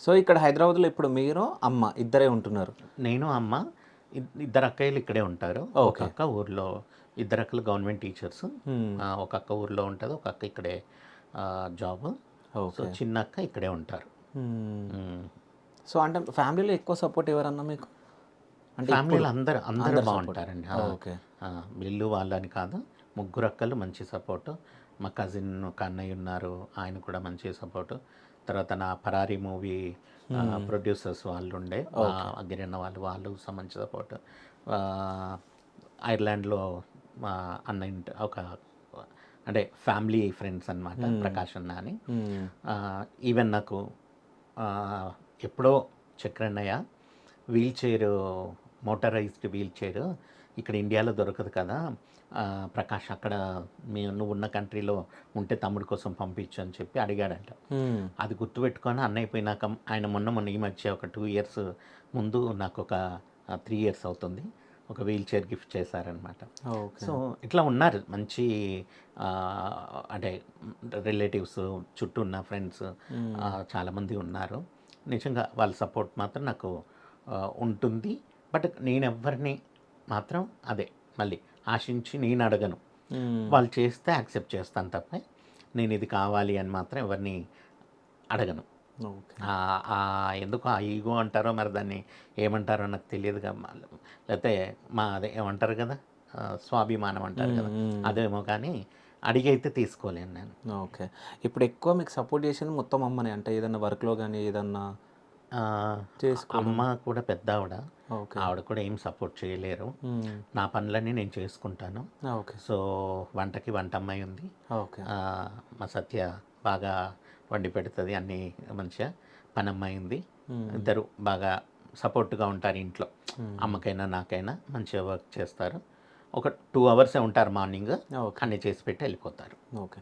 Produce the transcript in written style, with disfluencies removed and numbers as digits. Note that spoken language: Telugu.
సో ఇక్కడ హైదరాబాద్లో ఇప్పుడు మీరు అమ్మ ఇద్దరే ఉంటున్నారు. నేను అమ్మ ఇద్దరు అక్కయ్యలు ఇక్కడే ఉంటారు. ఒక ఓకే. అక్క ఊర్లో, ఇద్దరు అక్కలు గవర్నమెంట్ టీచర్స్. హ్మ్. ఒక అక్క ఊర్లో ఉంటుంది, ఒక అక్క ఇక్కడే జాబ్. So okay. చిన్న అక్క ఇక్కడే ఉంటారు. హ్మ్. సో అంటే ఫ్యామిలీలో ఎక్కువ సపోర్ట్ ఎవరన్నా మీకు? అంటే ఫ్యామిలీలో ఇప్పుడు అందరూ అందరూ అందరు సపోర్ట్. బాగుంటారండి. ఓకే. వీళ్ళు వాళ్ళని కాదు, ముగ్గురు అక్కలు మంచి సపోర్టు. మా కజిన్ ఒక అన్నయ్య ఉన్నారు, ఆయన కూడా మంచి సపోర్టు. తర్వాత నా పరారీ మూవీ ప్రొడ్యూసర్స్ వాళ్ళు ఉండే అగ్గిరన్న వాళ్ళు మంచి సపోర్ట్. ఐర్లాండ్లో మా అన్న ఒక అంటే ఫ్యామిలీ ఫ్రెండ్స్ అనమాట, ప్రకాష్ అన్న అని. ఈవెన్ నాకు ఎప్పుడో చక్రన్నయ్య wheelchair, motorised wheelchair ఇక్కడ ఇండియాలో దొరకదు కదా ప్రకాష్, అక్కడ నువ్వు ఉన్న కంట్రీలో ఉంటే తమ్ముడి కోసం పంపించు అని చెప్పి అడిగాడంట. అది గుర్తుపెట్టుకొని అన్నయ్య పోయినాక ఆయన మొన్న ఈ మధ్య ఒక 2 ఇయర్స్ ముందు నాకు ఒక 3 ఇయర్స్ అవుతుంది ఒక వీల్ చైర్ గిఫ్ట్ చేశారనమాట. సో ఇట్లా ఉన్నారు మంచి అంటే రిలేటివ్స్, చుట్టూ ఉన్న ఫ్రెండ్స్ చాలామంది ఉన్నారు. నిజంగా వాళ్ళ సపోర్ట్ మాత్రం నాకు ఉంటుంది. బట్ నేను ఎవరిని మాత్రం అదే మళ్ళీ ఆశించి నేను అడగను. వాళ్ళు చేస్తే యాక్సెప్ట్ చేస్తాను తప్ప నేను ఇది కావాలి అని మాత్రం ఎవరిని అడగను. ఎందుకు ఆ ఈగో అంటారో మరి దాన్ని ఏమంటారో నాకు తెలియదు కదా, లేకపోతే అదే ఏమంటారు కదా స్వాభిమానం అంటారు కదా, అదేమో కానీ అడిగైతే తీసుకోలేను నేను. ఓకే. ఇప్పుడు ఎక్కువ మీకు సపోర్ట్ చేసింది మొత్తం అమ్మనే, అంటే ఏదన్నా వర్క్లో కానీ ఏదన్నా అమ్మ కూడా పెద్ద ఆవిడ కూడా ఏం సపోర్ట్ చేయలేరు. నా పనులన్నీ నేను చేసుకుంటాను. సో వంటకి వంట అమ్మాయి ఉంది. మా సత్య బాగా వండి పెడుతుంది, అన్నీ మంచిగా. పని అమ్మాయి ఉంది. ఇద్దరు బాగా సపోర్ట్గా ఉంటారు ఇంట్లో. అమ్మకైనా నాకైనా మంచిగా వర్క్ చేస్తారు. ఒక 2 అవర్సే ఉంటారు మార్నింగ్, అన్నీ చేసి పెట్టి వెళ్ళిపోతారు. ఓకే.